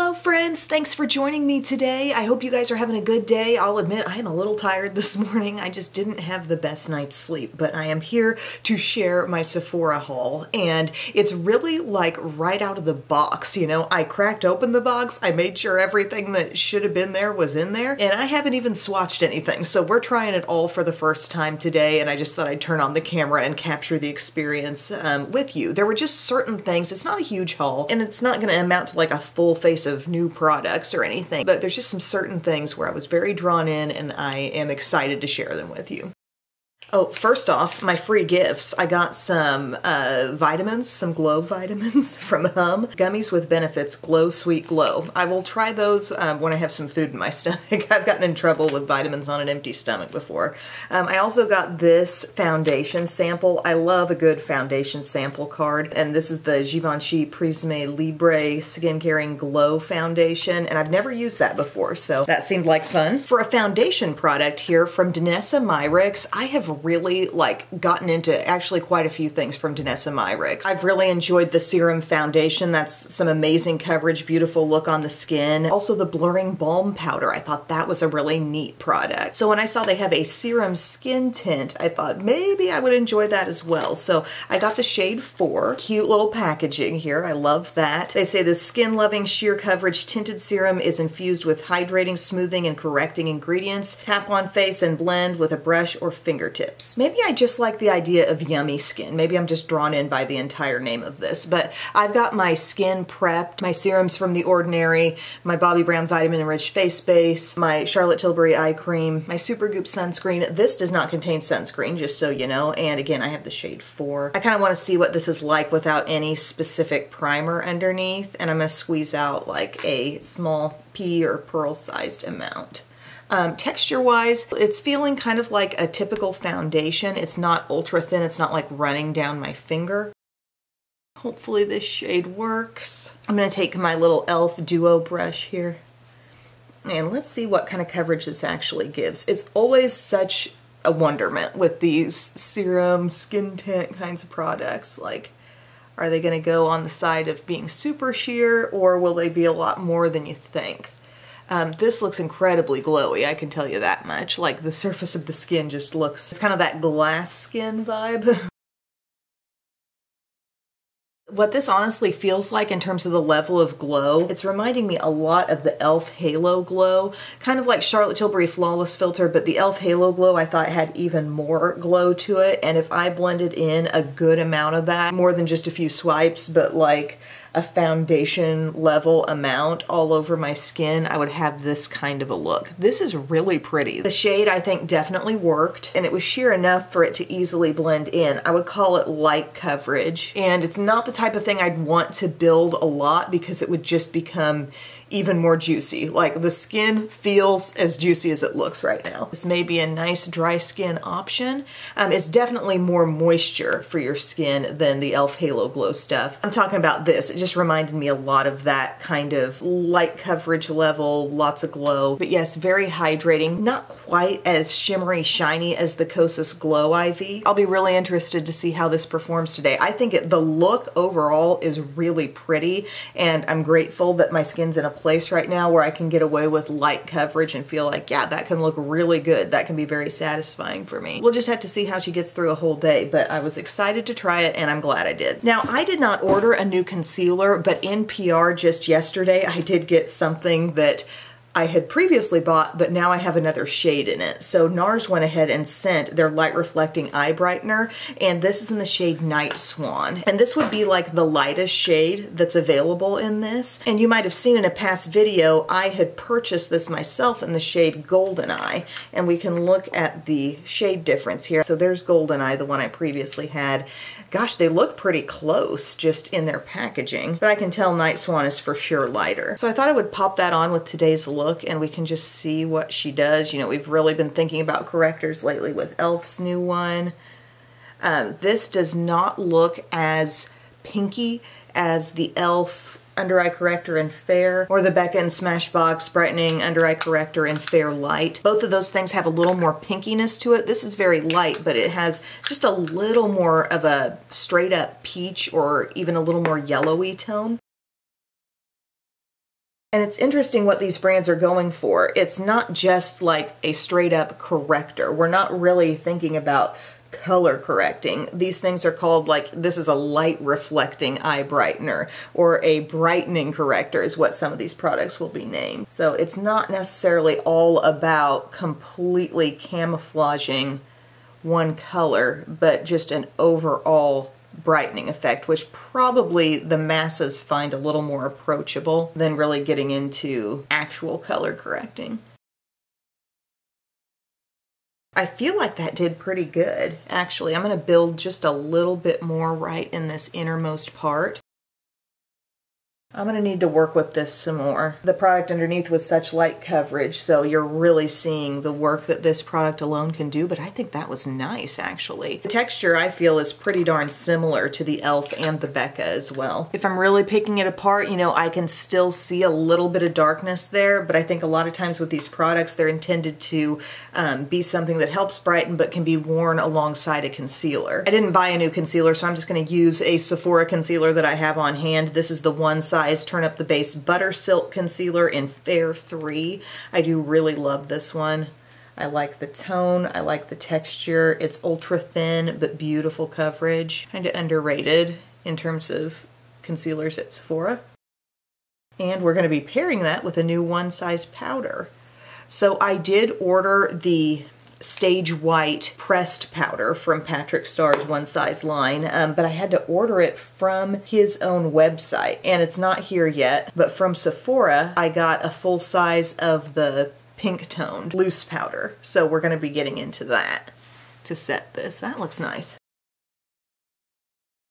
Hello friends, thanks for joining me today. I hope you guys are having a good day. I'll admit I am a little tired this morning. I just didn't have the best night's sleep, but I am here to share my Sephora haul, and it's really like right out of the box. You know, I cracked open the box, I made sure everything that should have been there was in there, and I haven't even swatched anything. So we're trying it all for the first time today, and I just thought I'd turn on the camera and capture the experience with you. There were just certain things. It's not a huge haul, and it's not going to amount to like a full face of new products or anything, but there's just some certain things where I was very drawn in, and I am excited to share them with you. Oh, first off, my free gifts. I got some vitamins, some glow vitamins from Hum. Gummies with benefits, Glow Sweet Glow. I will try those when I have some food in my stomach. I've gotten in trouble with vitamins on an empty stomach before. I also got this foundation sample. I love a good foundation sample card, and this is the Givenchy Prisme Libre Skin Caring Glow Foundation, and I've never used that before, so that seemed like fun. For a foundation product here from Danessa Myricks, I have really gotten into actually quite a few things from Danessa Myricks. I've really enjoyed the serum foundation. That's some amazing coverage, beautiful look on the skin. Also the blurring balm powder. I thought that was a really neat product. So when I saw they have a serum skin tint, I thought maybe I would enjoy that as well. So I got the shade 4. Cute little packaging here. I love that. They say the skin loving sheer coverage tinted serum is infused with hydrating, smoothing, and correcting ingredients. Tap on face and blend with a brush or fingertip. Maybe I just like the idea of yummy skin. Maybe I'm just drawn in by the entire name of this, but I've got my skin prepped, my serums from The Ordinary, my Bobbi Brown Vitamin Enriched Face Base, my Charlotte Tilbury Eye Cream, my Supergoop Sunscreen. This does not contain sunscreen, just so you know, and again, I have the shade 4. I kind of want to see what this is like without any specific primer underneath, and I'm going to squeeze out like a small pea or pearl-sized amount. Texture-wise, it's feeling kind of like a typical foundation. It's not ultra thin. It's not like running down my finger. Hopefully this shade works. I'm going to take my little e.l.f. Duo brush here, and let's see what kind of coverage this actually gives. It's always such a wonderment with these serum, skin tint kinds of products. Like, are they going to go on the side of being super sheer, or will they be a lot more than you think? This looks incredibly glowy, I can tell you that much. Like, the surface of the skin just looks, it's kind of that glass skin vibe. What this honestly feels like in terms of the level of glow, it's reminding me a lot of the e.l.f. Halo Glow, kind of like Charlotte Tilbury Flawless Filter, but the e.l.f. Halo Glow I thought had even more glow to it, and if I blended in a good amount of that, more than just a few swipes, but like a foundation level amount all over my skin, I would have this kind of a look. This is really pretty. The shade I think definitely worked, and it was sheer enough for it to easily blend in. I would call it light coverage, and it's not the type of thing I'd want to build a lot because it would just become even more juicy. Like, the skin feels as juicy as it looks right now. This may be a nice dry skin option. It's definitely more moisture for your skin than the e.l.f. Halo Glow stuff. I'm talking about this. It just reminded me a lot of that kind of light coverage level, lots of glow. But yes, very hydrating. Not quite as shimmery shiny as the Kosas Glow IV. I'll be really interested to see how this performs today. I think the look overall is really pretty, and I'm grateful that my skin's in a place right now where I can get away with light coverage and feel like, yeah, that can look really good. That can be very satisfying for me. We'll just have to see how she gets through a whole day, but I was excited to try it, and I'm glad I did. Now, I did not order a new concealer, but in PR just yesterday, I did get something that I had previously bought, but now I have another shade in it. So NARS went ahead and sent their light reflecting eye brightener, and this is in the shade Night Swan. And this would be like the lightest shade that's available in this. And you might have seen in a past video, I had purchased this myself in the shade Golden Eye, and we can look at the shade difference here. So there's Golden Eye, the one I previously had. Gosh, they look pretty close just in their packaging, but I can tell Night Swan is for sure lighter. So I thought I would pop that on with today's look, and we can just see what she does. You know, we've really been thinking about correctors lately with e.l.f.'s new one. This does not look as pinky as the e.l.f. Under Eye Corrector in Fair, or the Becca and Smashbox Brightening Under Eye Corrector in Fair Light. Both of those things have a little more pinkiness to it. This is very light, but it has just a little more of a straight up peach or even a little more yellowy tone. And it's interesting what these brands are going for. It's not just like a straight up corrector. We're not really thinking about color correcting. These things are called, like, this is a light reflecting eye brightener, or a brightening corrector is what some of these products will be named. So it's not necessarily all about completely camouflaging one color, but just an overall brightening effect, which probably the masses find a little more approachable than really getting into actual color correcting. I feel like that did pretty good, actually. I'm going to build just a little bit more right in this innermost part. I'm going to need to work with this some more. The product underneath was such light coverage, so you're really seeing the work that this product alone can do, but I think that was nice, actually. The texture, I feel, is pretty darn similar to the e.l.f. and the Becca as well. If I'm really picking it apart, you know, I can still see a little bit of darkness there, but I think a lot of times with these products, they're intended to be something that helps brighten, but can be worn alongside a concealer. I didn't buy a new concealer, so I'm just going to use a Sephora concealer that I have on hand. This is the One Size Turn Up the Base Butter Silk Concealer in Fair 3. I do really love this one. I like the tone, I like the texture. It's ultra thin but beautiful coverage. Kind of underrated in terms of concealers at Sephora. And we're going to be pairing that with a new One Size powder. So I did order the Stage White pressed powder from Patrick Starr's One Size line, but I had to order it from his own website, and it's not here yet. But from Sephora, I got a full size of the pink toned loose powder, so we're going to be getting into that to set this. That looks nice.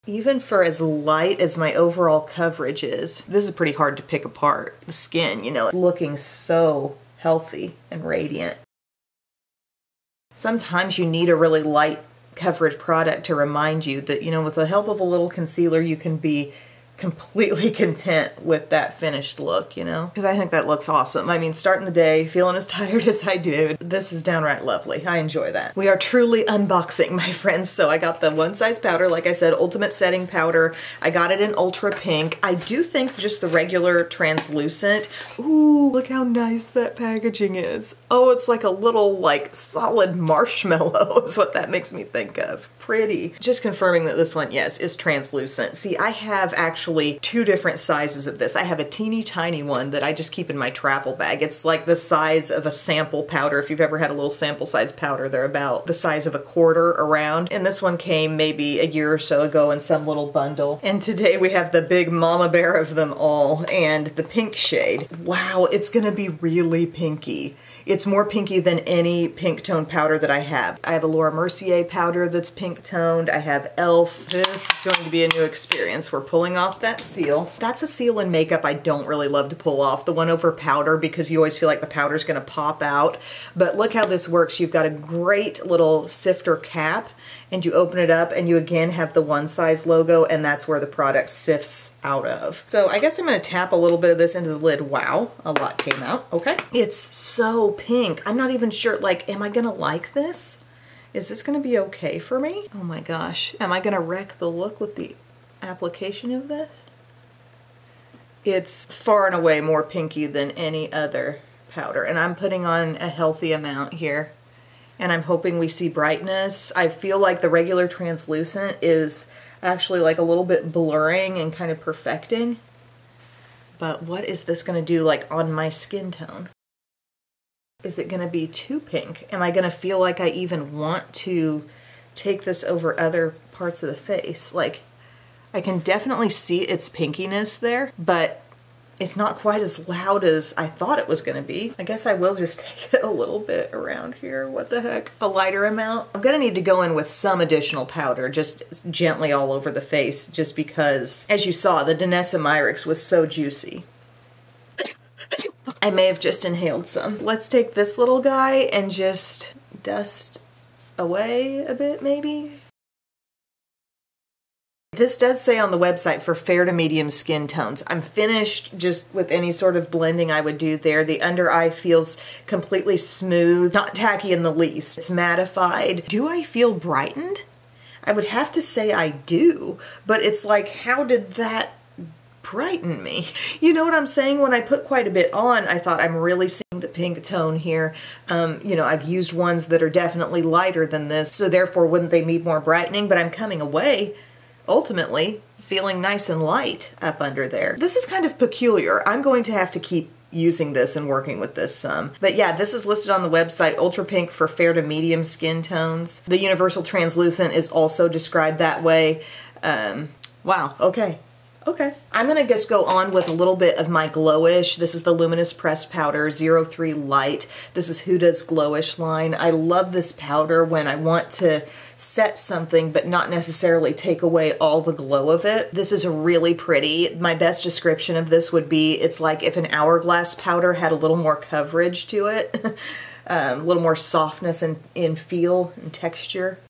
Even for as light as my overall coverage is, this is pretty hard to pick apart. The skin, you know, it's looking so healthy and radiant. Sometimes you need a really light coverage product to remind you that, you know, with the help of a little concealer, you can be completely content with that finished look, you know? Because I think that looks awesome. I mean, starting the day, feeling as tired as I did, this is downright lovely. I enjoy that. We are truly unboxing, my friends. So I got the One Size powder, like I said, Ultimate Setting Powder. I got it in Ultra Pink. I do think just the regular translucent. Ooh, look how nice that packaging is. Oh, it's like a little, like, solid marshmallow is what that makes me think of. Pretty. Just confirming that this one, yes, is translucent. See, I have actually two different sizes of this. I have a teeny tiny one that I just keep in my travel bag. It's like the size of a sample powder. If you've ever had a little sample size powder, they're about the size of a quarter around. And this one came maybe a year or so ago in some little bundle. And today we have the big mama bear of them all, and the pink shade. Wow, it's gonna be really pinky. It's more pinky than any pink tone powder that I have. I have a Laura Mercier powder that's pink toned. I have e.l.f. This is going to be a new experience. We're pulling off that seal. That's a seal in makeup I don't really love to pull off. The one over powder, because you always feel like the powder's gonna pop out. But look how this works. You've got a great little sifter cap, and you open it up and you again have the One Size logo, and that's where the product sifts out of. So I guess I'm gonna tap a little bit of this into the lid. Wow, a lot came out, okay. It's so pink. I'm not even sure, like, am I gonna like this? Is this gonna be okay for me? Oh my gosh, am I gonna wreck the look with the application of this? It's far and away more pinky than any other powder, and I'm putting on a healthy amount here. And I'm hoping we see brightness. I feel like the regular translucent is actually like a little bit blurring and kind of perfecting. But what is this gonna do, like, on my skin tone? Is it gonna be too pink? Am I gonna feel like I even want to take this over other parts of the face? Like, I can definitely see its pinkiness there, but it's not quite as loud as I thought it was gonna be. I guess I will just take it a little bit around here. What the heck? A lighter amount. I'm gonna need to go in with some additional powder, just gently all over the face, just because, as you saw, the Danessa Myricks was so juicy. I may have just inhaled some. Let's take this little guy and just dust away a bit, maybe? This does say on the website for fair to medium skin tones. I'm finished just with any sort of blending I would do there. The under eye feels completely smooth, not tacky in the least. It's mattified. Do I feel brightened? I would have to say I do, but it's like, how did that brighten me. You know what I'm saying? When I put quite a bit on, I thought I'm really seeing the pink tone here. You know, I've used ones that are definitely lighter than this, so therefore wouldn't they need more brightening? But I'm coming away, ultimately, feeling nice and light up under there. This is kind of peculiar. I'm going to have to keep using this and working with this some. But yeah, this is listed on the website, Ultra Pink for fair to medium skin tones. The Universal Translucent is also described that way. Wow, okay. Okay. I'm gonna just go on with a little bit of my Glowish. This is the Luminous Pressed Powder 03 Light. This is Huda's Glowish line. I love this powder when I want to set something but not necessarily take away all the glow of it. This is really pretty. My best description of this would be, it's like if an Hourglass powder had a little more coverage to it. A little more softness in feel and texture.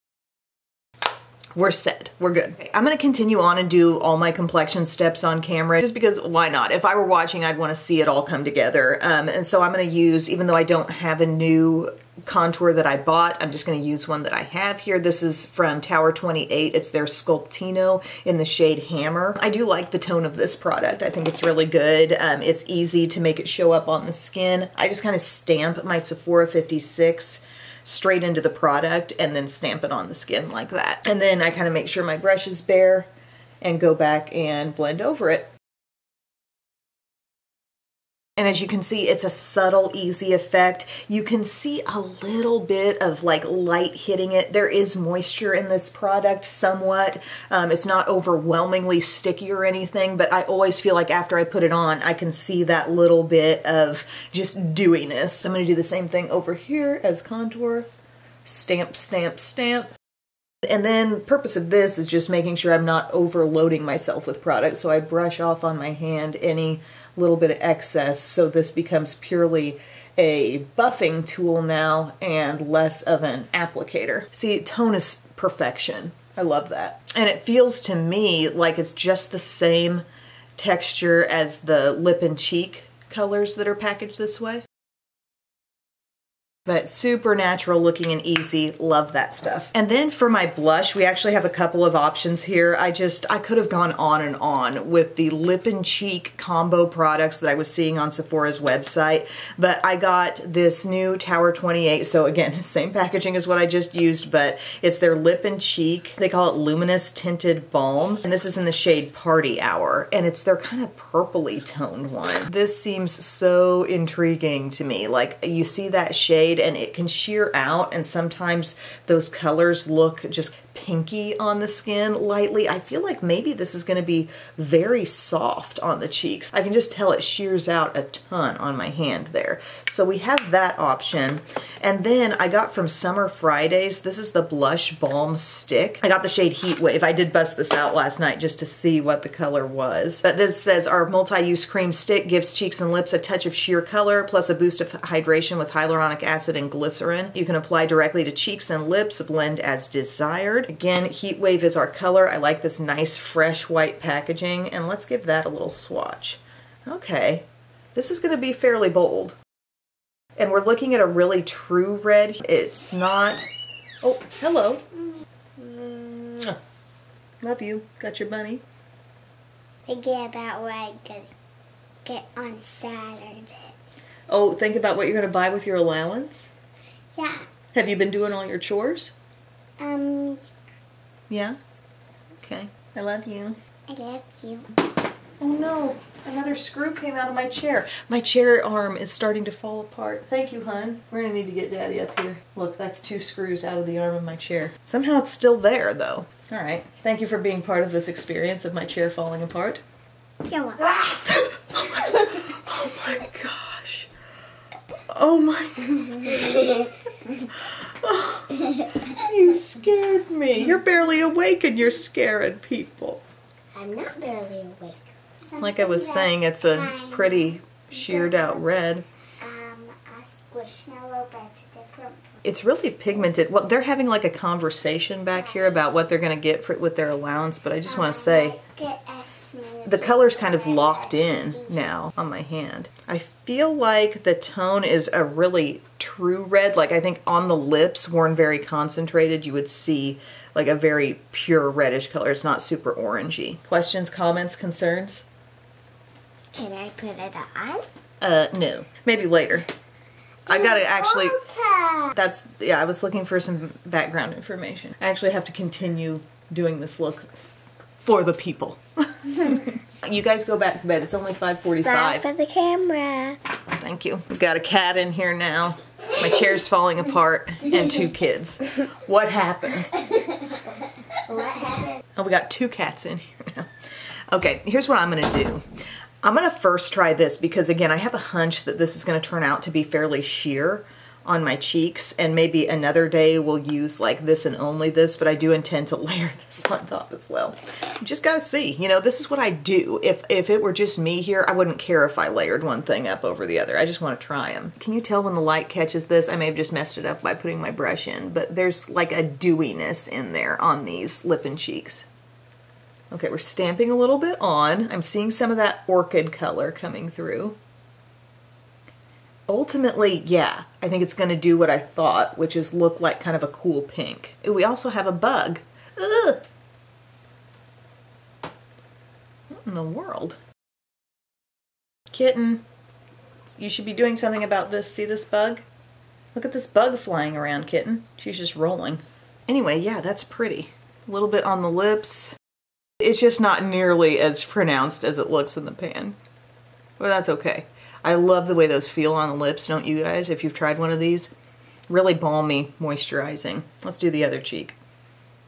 We're set. We're good. Okay, I'm gonna continue on and do all my complexion steps on camera just because why not? If I were watching, I'd wanna see it all come together. And so I'm gonna use, even though I don't have a new contour that I bought, I'm just gonna use one that I have here. This is from Tower 28. It's their Sculptino in the shade Hammer. I do like the tone of this product. I think it's really good. It's easy to make it show up on the skin. I just kind of stamp my Sephora 56 straight into the product and then stamp it on the skin like that. And then I kind of make sure my brush is bare and go back and blend over it. And as you can see, it's a subtle, easy effect. You can see a little bit of like light hitting it. There is moisture in this product somewhat. It's not overwhelmingly sticky or anything, but I always feel like after I put it on, I can see that little bit of just dewiness. I'm gonna do the same thing over here as contour. Stamp, stamp, stamp. And then the purpose of this is just making sure I'm not overloading myself with product. So I brush off on my hand any little bit of excess, so this becomes purely a buffing tool now and less of an applicator. See, tone is perfection. I love that. And it feels to me like it's just the same texture as the lip and cheek colors that are packaged this way. But super natural looking and easy. Love that stuff. And then for my blush, we actually have a couple of options here. I could have gone on and on with the lip and cheek combo products that I was seeing on Sephora's website, but I got this new Tower 28. So again, same packaging as what I just used, but it's their lip and cheek. They call it Luminous Tinted Balm. And this is in the shade Party Hour. And it's their kind of purpley toned one. This seems so intriguing to me. Like you see that shade and it can sheer out, and sometimes those colors look just pinky on the skin lightly. I feel like maybe this is going to be very soft on the cheeks. I can just tell it sheers out a ton on my hand there. So we have that option. And then I got from Summer Fridays, this is the Blush Balm Stick. I got the shade Heat Wave. I did bust this out last night just to see what the color was. But this says, our multi-use cream stick gives cheeks and lips a touch of sheer color plus a boost of hydration with hyaluronic acid and glycerin. You can apply directly to cheeks and lips, blend as desired. Again, Heat Wave is our color. I like this nice fresh white packaging, and let's give that a little swatch. Okay, this is gonna be fairly bold. And we're looking at a really true red. It's not, oh, hello. Love you, got your bunny. Forget about what I'm gonna get on Saturday. Oh, think about what you're gonna buy with your allowance? Yeah. Have you been doing all your chores? Yeah? Okay. I love you. I love you. Oh no, another screw came out of my chair. My chair arm is starting to fall apart. Thank you, hon. We're gonna need to get Daddy up here. Look, that's 2 screws out of the arm of my chair. Somehow it's still there, though. All right. Thank you for being part of this experience of my chair falling apart. You're welcome. Oh my gosh. Oh my. Oh, you scared me. You're barely awake and you're scaring people. I'm not barely awake. Like I was saying, it's a pretty sheared out red. A squishmallow, but it's a different. It's really pigmented. Well, they're having like a conversation back here about what they're going to get for, with their allowance, but I just want to say the color's kind of locked in now on my hand. I feel like the tone is a really true red. Like I think on the lips, worn very concentrated, you would see like a very pure reddish color. It's not super orangey. Questions, comments, concerns? Can I put it on? No. Maybe later. I gotta actually, I was looking for some background information. I actually have to continue doing this look for the people. You guys go back to bed. It's only 5:45. Stop for the camera. Thank you. We've got a cat in here now. My chair's falling apart and 2 kids. What happened? What happened? Oh, we got 2 cats in here now. Okay, here's what I'm gonna do. I'm gonna first try this because again, I have a hunch that this is gonna turn out to be fairly sheer on my cheeks, and maybe another day we'll use like this and only this, but I do intend to layer this on top as well. You just gotta see, you know, this is what I do. If it were just me here, I wouldn't care if I layered one thing up over the other. I just wanna try them. Can you tell when the light catches this? I may have just messed it up by putting my brush in, but there's like a dewiness in there on these lip and cheeks. Okay, we're stamping a little bit on. I'm seeing some of that orchid color coming through. Ultimately, yeah, I think it's gonna do what I thought, which is look like kind of a cool pink. Ooh, we also have a bug. Ugh. What in the world? Kitten, you should be doing something about this. See this bug? Look at this bug flying around, kitten. She's just rolling. Anyway, yeah, that's pretty. A little bit on the lips. It's just not nearly as pronounced as it looks in the pan. But that's okay. I love the way those feel on the lips, don't you guys? If you've tried one of these. Really balmy, moisturizing. Let's do the other cheek.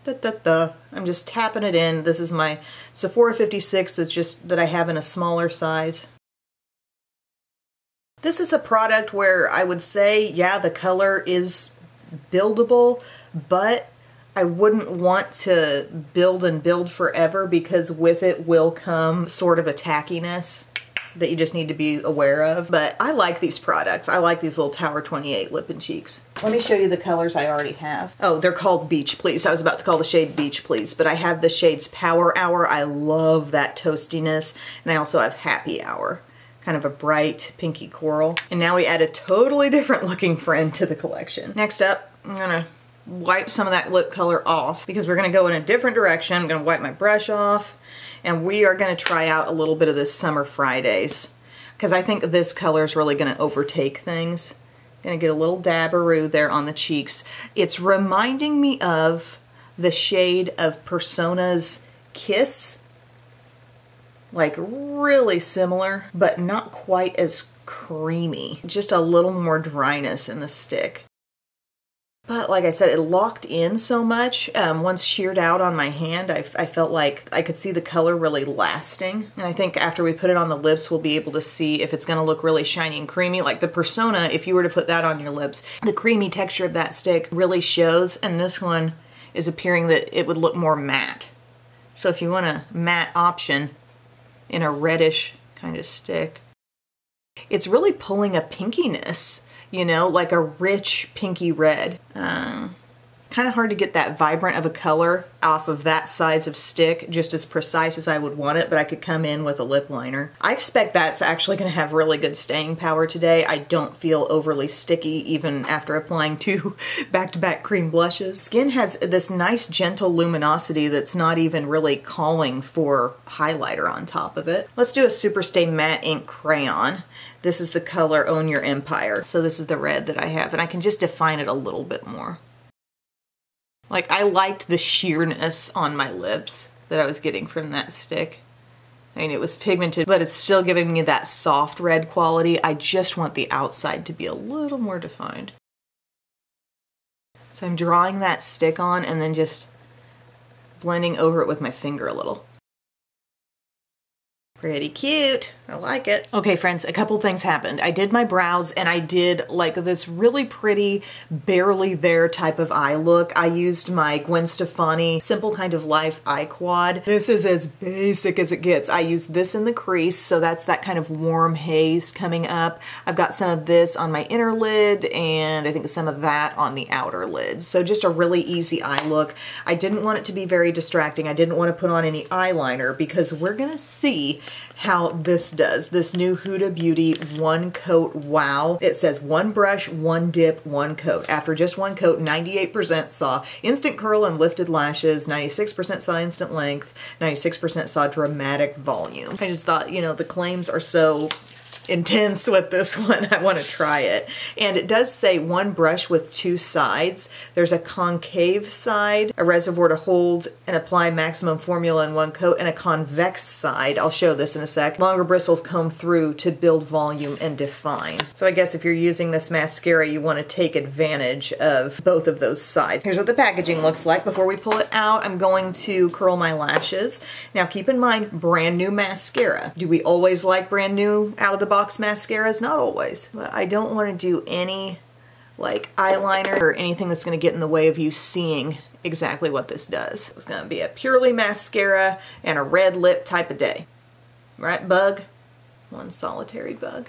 I'm just tapping it in. This is my Sephora 56 that I have in a smaller size. This is a product where I would say, yeah, the color is buildable, but I wouldn't want to build and build forever because with it will come sort of a tackiness that you just need to be aware of. But I like these products. I like these little Tower 28 lip and cheeks. Let me show you the colors I already have. Oh, they're called Beach Please. I was about to call the shade Beach Please, but I have the shades Power Hour. I love that toastiness. And I also have Happy Hour, kind of a bright pinky coral. And now we add a totally different looking friend to the collection. Next up, I'm gonna wipe some of that lip color off because we're gonna go in a different direction. I'm gonna wipe my brush off. And we are going to try out a little bit of this Summer Fridays because I think this color is really going to overtake things. Going to get a little dabberoo there on the cheeks. It's reminding me of the shade of Persona's Kiss. Like really similar, but not quite as creamy. Just a little more dryness in the stick. But like I said, it locked in so much. Once sheared out on my hand, I felt like I could see the color really lasting. And I think after we put it on the lips, we'll be able to see if it's gonna look really shiny and creamy. Like the Persona, if you were to put that on your lips, the creamy texture of that stick really shows. And this one is appearing that it would look more matte. So if you want a matte option in a reddish kind of stick, it's really pulling a pinkiness. You know, like a rich pinky red. Kind of hard to get that vibrant of a color off of that size of stick, just as precise as I would want it, but I could come in with a lip liner. I expect that's actually going to have really good staying power today. I don't feel overly sticky even after applying 2 back-to-back cream blushes. Skin has this nice gentle luminosity that's not even really calling for highlighter on top of it. Let's do a Superstay Matte Ink Crayon. This is the color Own Your Empire. So this is the red that I have, and I can just define it a little bit more. Like, I liked the sheerness on my lips that I was getting from that stick. I mean, it was pigmented, but it's still giving me that soft red quality. I just want the outside to be a little more defined. So I'm drawing that stick on and then just blending over it with my finger a little. Pretty cute. I like it. Okay, friends, a couple things happened. I did my brows and I did like this really pretty, barely there type of eye look. I used my Gwen Stefani Simple Kind of Life eye quad. This is as basic as it gets. I used this in the crease, so that's that kind of warm haze coming up. I've got some of this on my inner lid and I think some of that on the outer lid. So just a really easy eye look. I didn't want it to be very distracting. I didn't want to put on any eyeliner because we're gonna see how this does. This new Huda Beauty One Coat Wow. It says 1 brush, 1 dip, 1 coat. After just 1 coat, 98% saw instant curl and lifted lashes, 96% saw instant length, 96% saw dramatic volume. I just thought, you know, the claims are so intense with this one. I want to try it. And it does say 1 brush with 2 sides. There's a concave side, a reservoir to hold and apply maximum formula in 1 coat, and a convex side. I'll show this in a sec. Longer bristles comb through to build volume and define. So I guess if you're using this mascara, you want to take advantage of both of those sides. Here's what the packaging looks like. Before we pull it out, I'm going to curl my lashes. Now keep in mind, brand new mascara. Do we always like brand new out of the box mascaras? Not always, but I don't want to do any like eyeliner or anything that's going to get in the way of you seeing exactly what this does. It's going to be a purely mascara and a red lip type of day. Right, bug? One solitary bug.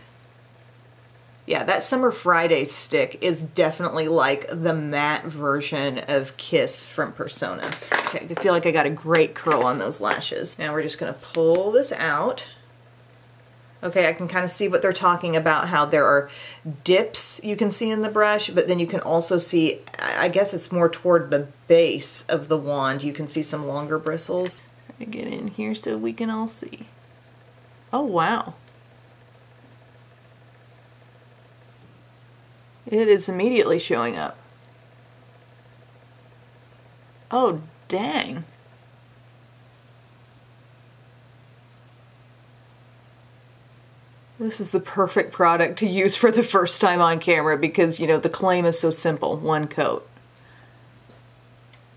Yeah, that Summer Fridays stick is definitely like the matte version of Kiss from Persona. Okay, I feel like I got a great curl on those lashes. Now we're just going to pull this out. Okay, I can kind of see what they're talking about, how there are dips you can see in the brush, but then you can also see, I guess it's more toward the base of the wand, you can see some longer bristles. Try to get in here so we can all see. Oh, wow. It is immediately showing up. Oh, dang. This is the perfect product to use for the first time on camera because, you know, the claim is so simple, 1 coat.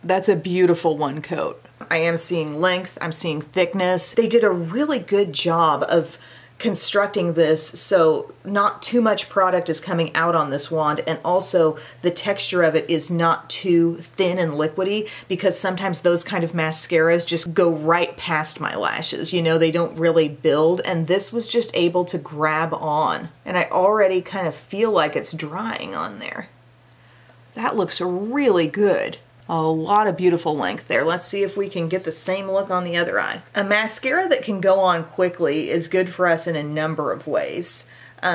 That's a beautiful 1 coat. I am seeing length, I'm seeing thickness. They did a really good job of constructing this so not too much product is coming out on this wand, and also the texture of it is not too thin and liquidy, because sometimes those kind of mascaras just go right past my lashes. You know, they don't really build, and this was just able to grab on. And I already kind of feel like it's drying on there. That looks really good. A lot of beautiful length there. Let's see if we can get the same look on the other eye. A mascara that can go on quickly is good for us in a number of ways.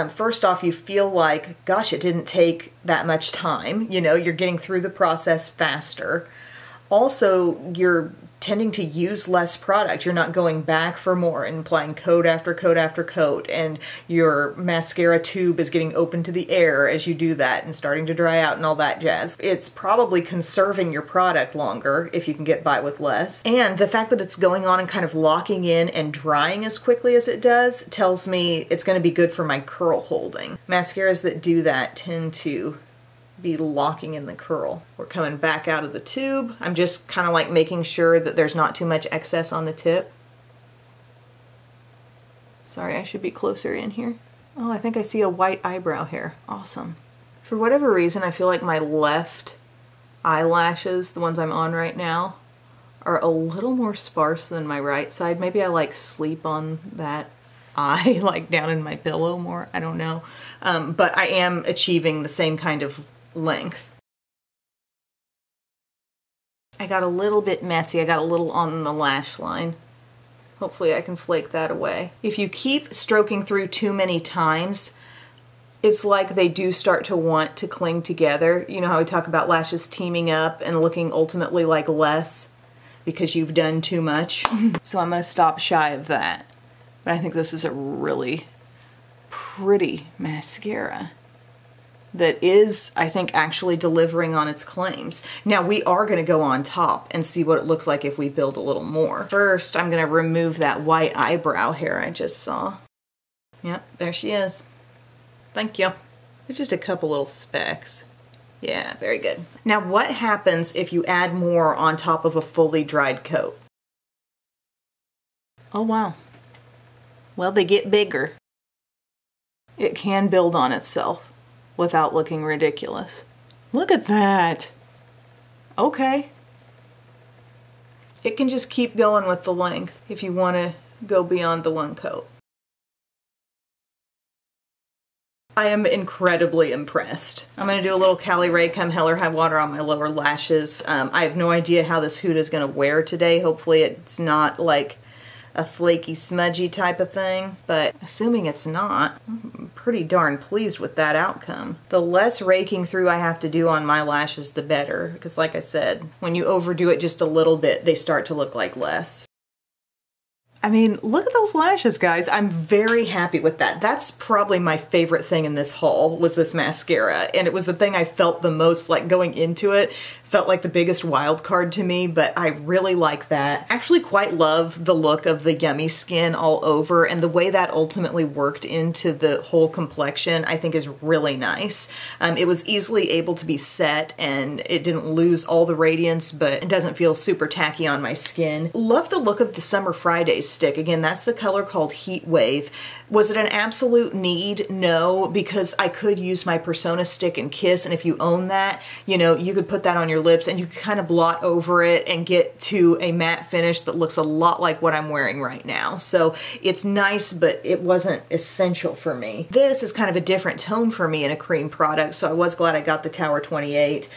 First off, you feel like, gosh, it didn't take that much time. You know, you're getting through the process faster. Also, you're tending to use less product. You're not going back for more and applying coat after coat after coat, and your mascara tube is getting open to the air as you do that and starting to dry out and all that jazz. It's probably conserving your product longer if you can get by with less. And the fact that it's going on and kind of locking in and drying as quickly as it does tells me it's going to be good for my curl holding. Mascaras that do that tend to be locking in the curl. We're coming back out of the tube. I'm just kind of like making sure that there's not too much excess on the tip. Sorry, I should be closer in here. Oh, I think I see a white eyebrow hair. Awesome. For whatever reason, I feel like my left eyelashes, the ones I'm on right now, are a little more sparse than my right side. Maybe I like sleep on that eye, like down in my pillow more. I don't know. But I am achieving the same kind of length. I got a little bit messy. I got a little on the lash line. Hopefully I can flake that away. If you keep stroking through too many times, it's like they do start to want to cling together. You know how we talk about lashes teaming up and looking ultimately like less because you've done too much? So I'm going to stop shy of that. But I think this is a really pretty mascara that is, I think, actually delivering on its claims. Now we are going to go on top and see what it looks like if we build a little more. First, I'm going to remove that white eyebrow hair I just saw. Yep, there she is. Thank you. There's just a couple little specks. Yeah, very good. Now what happens if you add more on top of a fully dried coat? Oh wow. Well, they get bigger. It can build on itself without looking ridiculous. Look at that. Okay. It can just keep going with the length if you want to go beyond the 1 coat. I am incredibly impressed. I'm going to do a little Cali Ray Come Hell or High Water on my lower lashes. I have no idea how this Huda is going to wear today. Hopefully it's not like a flaky, smudgy type of thing, but assuming it's not, I'm pretty darn pleased with that outcome. The less raking through I have to do on my lashes, the better, because like I said, when you overdo it just a little bit, they start to look like less. I mean, look at those lashes, guys. I'm very happy with that. That's probably my favorite thing in this haul, was this mascara. And it was the thing I felt the most like going into it. Felt like the biggest wild card to me, but I really like that. Actually quite love the look of the Yummy Skin all over, and the way that ultimately worked into the whole complexion I think is really nice. It was easily able to be set and it didn't lose all the radiance, but it doesn't feel super tacky on my skin. Love the look of the Summer Fridays stick. Again, that's the color called Heat Wave. Was it an absolute need? No, because I could use my Persona stick and Kiss, and if you own that, you know, you could put that on your lips and you could kind of blot over it and get to a matte finish that looks a lot like what I'm wearing right now. So it's nice, but it wasn't essential for me. This is kind of a different tone for me in a cream product, so I was glad I got the Tower 28.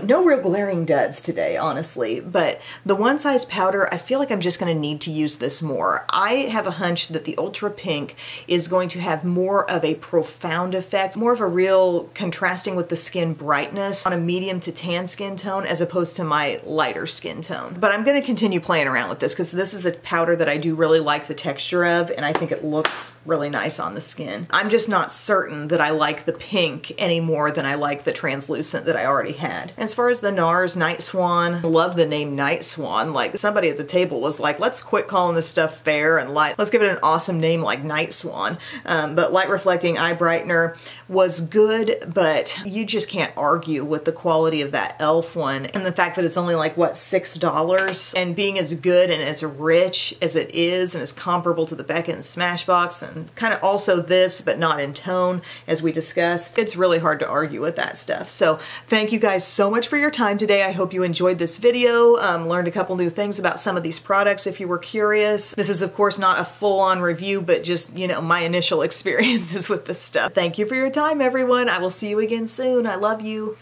No real glaring duds today, honestly, but the One Size powder, I feel like I'm just going to need to use this more. I have a hunch that the Ultra Pink is going to have more of a profound effect, more of a real contrasting with the skin brightness on a medium to tan skin tone as opposed to my lighter skin tone. But I'm going to continue playing around with this because this is a powder that I do really like the texture of, and I think it looks really nice on the skin. I'm just not certain that I like the pink any more than I like the translucent that I already had. As far as the NARS Night Swan, I love the name Night Swan. Like, somebody at the table was like, let's quit calling this stuff fair and light. Let's give it an awesome name like Night Swan. But Light Reflecting Eye Brightener was good, but you just can't argue with the quality of that e.l.f. one and the fact that it's only like, what, $6? And being as good and as rich as it is and as comparable to the Beckett and Smashbox and kind of also this, but not in tone, as we discussed, it's really hard to argue with that stuff. So thank you guys so much for your time today. I hope you enjoyed this video, learned a couple new things about some of these products if you were curious. This is of course not a full-on review, but just, you know, my initial experiences with this stuff. Thank you for your time, everyone. I will see you again soon. I love you.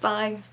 Bye.